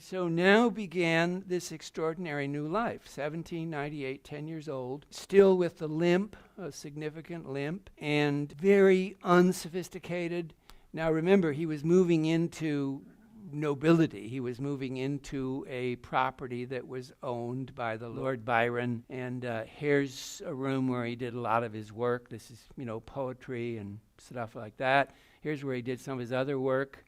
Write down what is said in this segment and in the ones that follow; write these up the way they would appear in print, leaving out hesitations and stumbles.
so now began this extraordinary new life. 1798, 10 years old, still with the limp, a significant limp, and very unsophisticated. Now remember, he was moving into nobility. He was moving into a property that was owned by the Lord Byron, and here's a room where he did a lot of his work. This is, poetry and stuff like that. Here's where he did some of his other work.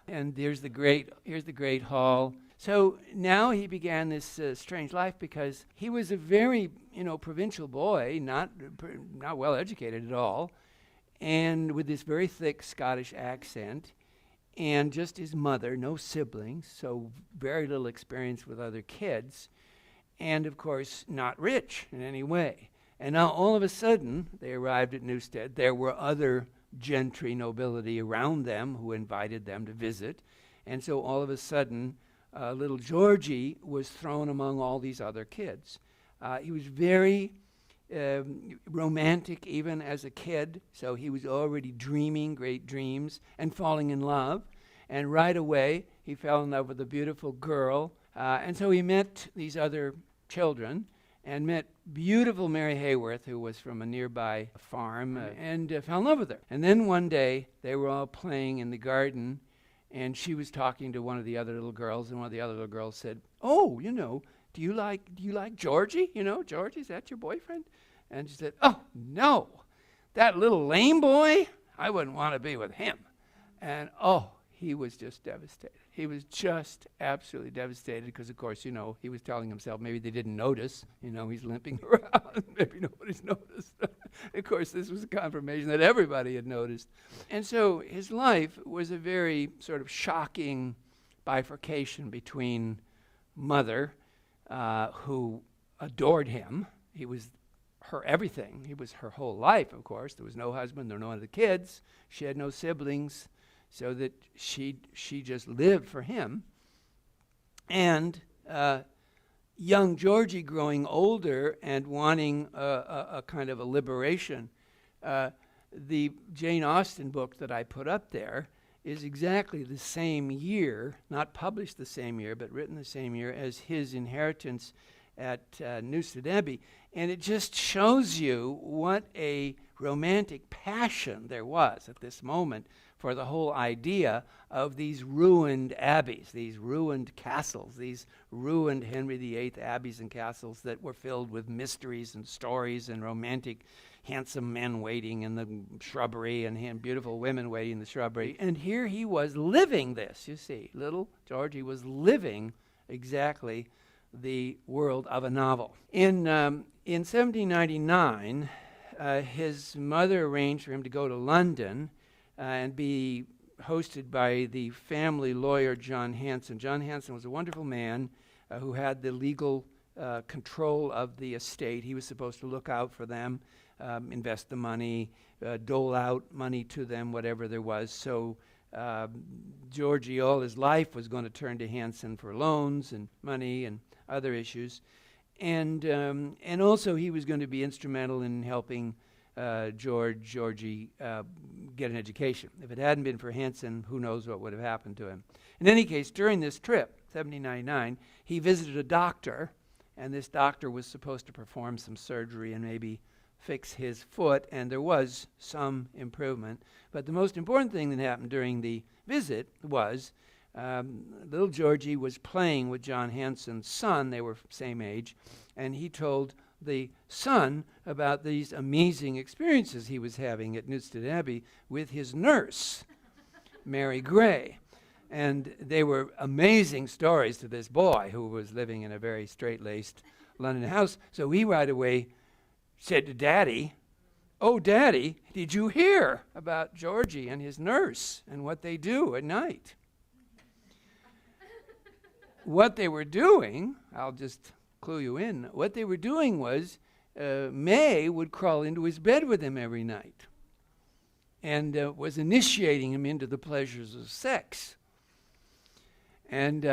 And here's the great hall. So now he began this strange life because he was a very, provincial boy, not well educated at all, and with this very thick Scottish accent, and just his mother, no siblings, so very little experience with other kids, and of course not rich in any way. And now all of a sudden, they arrived at Newstead. There were other gentry nobility around them who invited them to visit, and so all of a sudden, little Georgie was thrown among all these other kids. He was very romantic even as a kid, so he was already dreaming great dreams and falling in love, and right away he fell in love with a beautiful girl, and so he met these other children and met beautiful Mary Hayworth, who was from a nearby farm, and fell in love with her. And then one day they were all playing in the garden, and she was talking to one of the other little girls, and one of the other little girls said, "Oh, do you like Georgie? Georgie, is that your boyfriend?" And she said, "Oh, no, that little lame boy, I wouldn't want to be with him." And he was just devastated. He was just absolutely devastated because, of course, he was telling himself maybe they didn't notice. He's limping around. Maybe nobody's noticed. Of course, this was a confirmation that everybody had noticed. And so his life was a very sort of shocking bifurcation between mother, who adored him. He was her everything. He was her whole life, of course. There was no husband, there were no other kids. She had no siblings, so that she just lived for him. And young Georgie growing older and wanting a kind of a liberation. The Jane Austen book that I put up there is exactly the same year, not published the same year, but written the same year as his inheritance at Newstead Abbey. And it just shows you what a romantic passion there was at this moment for the whole idea of these ruined abbeys, these ruined castles, these ruined Henry VIII abbeys and castles that were filled with mysteries and stories and romantic, handsome men waiting in the shrubbery and beautiful women waiting in the shrubbery. And here he was living this, you see. Little Georgie was living exactly the world of a novel. In 1799, his mother arranged for him to go to London and be hosted by the family lawyer John Hanson. John Hanson was a wonderful man who had the legal control of the estate. He was supposed to look out for them, invest the money, dole out money to them, whatever there was. So Georgie, all his life, was going to turn to Hanson for loans and money and other issues. And also he was going to be instrumental in helping Georgie get an education. If it hadn't been for Hanson, who knows what would have happened to him. In any case, during this trip, 1799, he visited a doctor, and this doctor was supposed to perform some surgery and maybe fix his foot, and there was some improvement. But the most important thing that happened during the visit was little Georgie was playing with John Hanson's son. They were same age, and he told the son about these amazing experiences he was having at Newstead Abbey with his nurse, Mary Gray. And they were amazing stories to this boy who was living in a very straight-laced London house. So he right away said to Daddy, "Oh, Daddy, did you hear about Georgie and his nurse and what they do at night?" What they were doing, I'll just clue you in, what they were doing was May would crawl into his bed with him every night and was initiating him into the pleasures of sex. And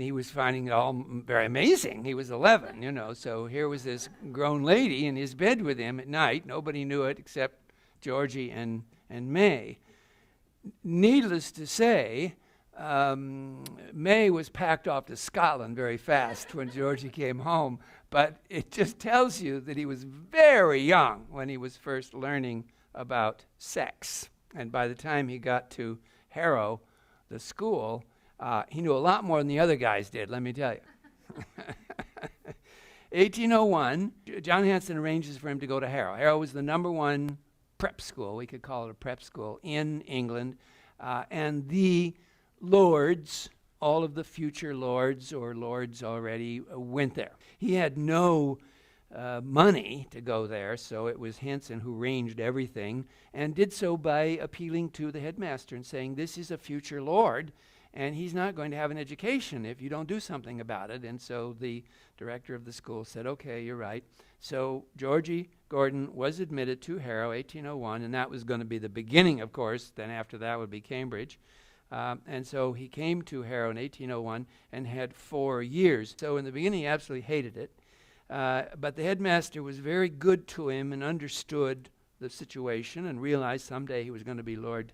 he was finding it all very amazing. He was 11, so here was this grown lady in his bed with him at night. Nobody knew it except Georgie and May. needless to say, May was packed off to Scotland very fast when Georgie came home, but it just tells you that he was very young when he was first learning about sex. And by the time he got to Harrow, the school, he knew a lot more than the other guys did, let me tell you. 1801, John Hanson arranges for him to go to Harrow. Harrow was the number one prep school, we could call it a prep school, in England. And the lords, all of the future lords or lords already, went there. He had no money to go there, so it was Hanson who arranged everything and did so by appealing to the headmaster and saying, this is a future lord, and he's not going to have an education if you don't do something about it. And so the director of the school said, okay, you're right. So Georgie Gordon was admitted to Harrow, 1801, and that was going to be the beginning, of course. Then after that would be Cambridge. And so he came to Harrow in 1801 and had 4 years. So in the beginning, he absolutely hated it. But the headmaster was very good to him and understood the situation and realized someday he was going to be Lord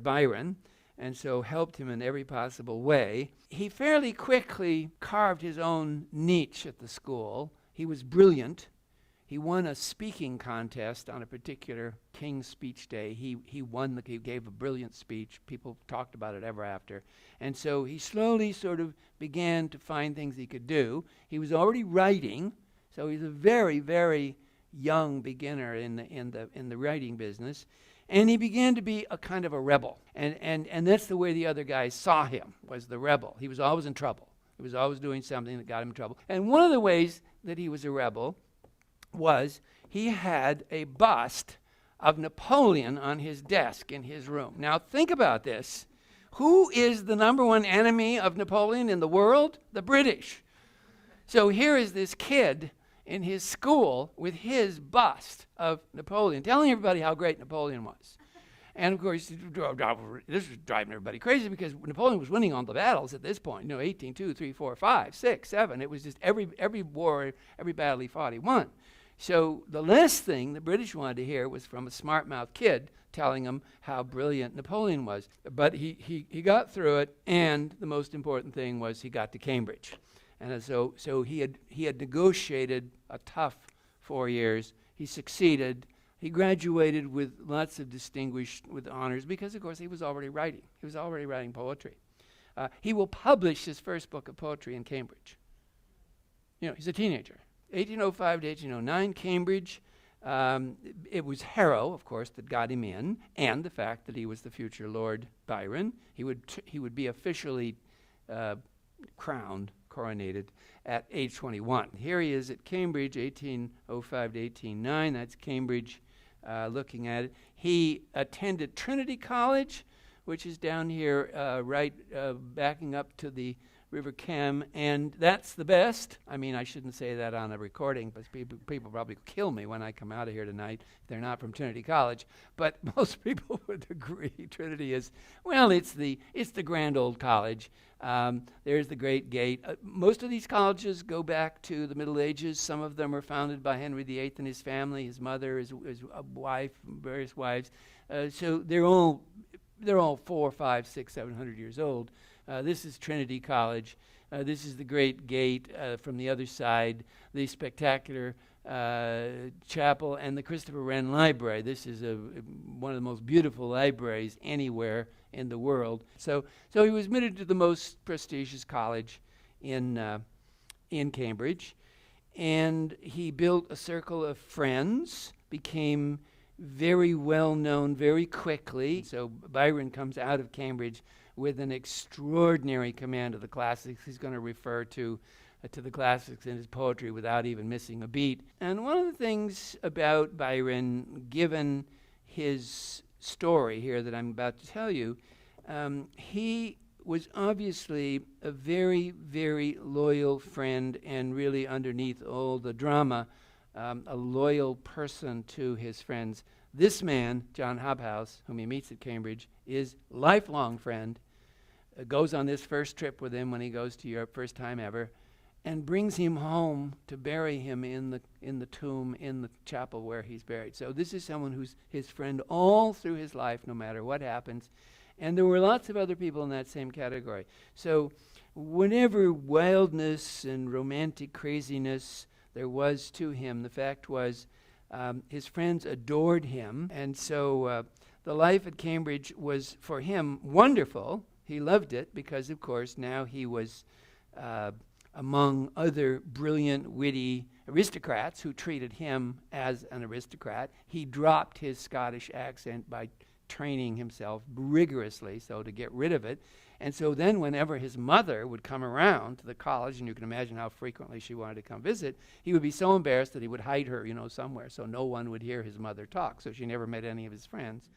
Byron, and so helped him in every possible way. He fairly quickly carved his own niche at the school. He was brilliant. He won a speaking contest on a particular King's Speech Day. He gave a brilliant speech. People talked about it ever after. And so he slowly sort of began to find things he could do. He was already writing, so he's a very, very young beginner in the writing business. And he began to be a kind of a rebel. And that's the way the other guys saw him, was the rebel. He was always in trouble. He was always doing something that got him in trouble. And one of the ways that he was a rebel was he had a bust of Napoleon on his desk in his room. Now think about this. Who is the number one enemy of Napoleon in the world? The British. So here is this kid in his school with his bust of Napoleon, telling everybody how great Napoleon was. And of course, this was driving everybody crazy because Napoleon was winning all the battles at this point. 18, 2, 3, 4, 5, 6, 7. It was just every war, every battle he fought, he won. So the last thing the British wanted to hear was from a smart-mouthed kid telling them how brilliant Napoleon was. But he got through it, and the most important thing was he got to Cambridge. And so he had negotiated a tough 4 years. He succeeded. He graduated with lots of with honors because, of course, he was already writing. He was already writing poetry. He will publish his first book of poetry in Cambridge. He's a teenager. 1805 to 1809, Cambridge. It was Harrow, of course, that got him in, and the fact that he was the future Lord Byron. He would be officially coronated at age 21. Here he is at Cambridge, 1805 to 1809. That's Cambridge, looking at it. He attended Trinity College, which is down here, backing up to the River Cam, and that's the best. I mean, I shouldn't say that on a recording, but people probably kill me when I come out of here tonight if they're not from Trinity College. But most people would agree Trinity is, well, it's the grand old college. There's the Great Gate. Most of these colleges go back to the Middle Ages. Some of them were founded by Henry VIII and his family, his mother, his wife, various wives. So they're all 4, 5, 6, 700 years old. This is Trinity College. This is the Great Gate from the other side, the spectacular chapel, and the Christopher Wren Library. This is one of the most beautiful libraries anywhere in the world. So he was admitted to the most prestigious college in Cambridge, and he built a circle of friends, became very well known very quickly. So Byron comes out of Cambridge with an extraordinary command of the classics. He's going to refer to the classics in his poetry without even missing a beat. And one of the things about Byron, given his story here that I'm about to tell you, he was obviously a very, very loyal friend, and really underneath all the drama, a loyal person to his friends. This man, John Hobhouse, whom he meets at Cambridge, is lifelong friend, goes on this first trip with him when he goes to Europe, first time ever, and brings him home to bury him in the tomb in the chapel where he's buried. So this is someone who's his friend all through his life, no matter what happens. And there were lots of other people in that same category. So whatever wildness and romantic craziness there was to him, the fact was his friends adored him. And so the life at Cambridge was, for him, wonderful. He loved it because, of course, now he was among other brilliant, witty aristocrats who treated him as an aristocrat. He dropped his Scottish accent by training himself rigorously so to get rid of it. And so then whenever his mother would come around to the college, and you can imagine how frequently she wanted to come visit, he would be so embarrassed that he would hide her, somewhere, so no one would hear his mother talk. So she never met any of his friends.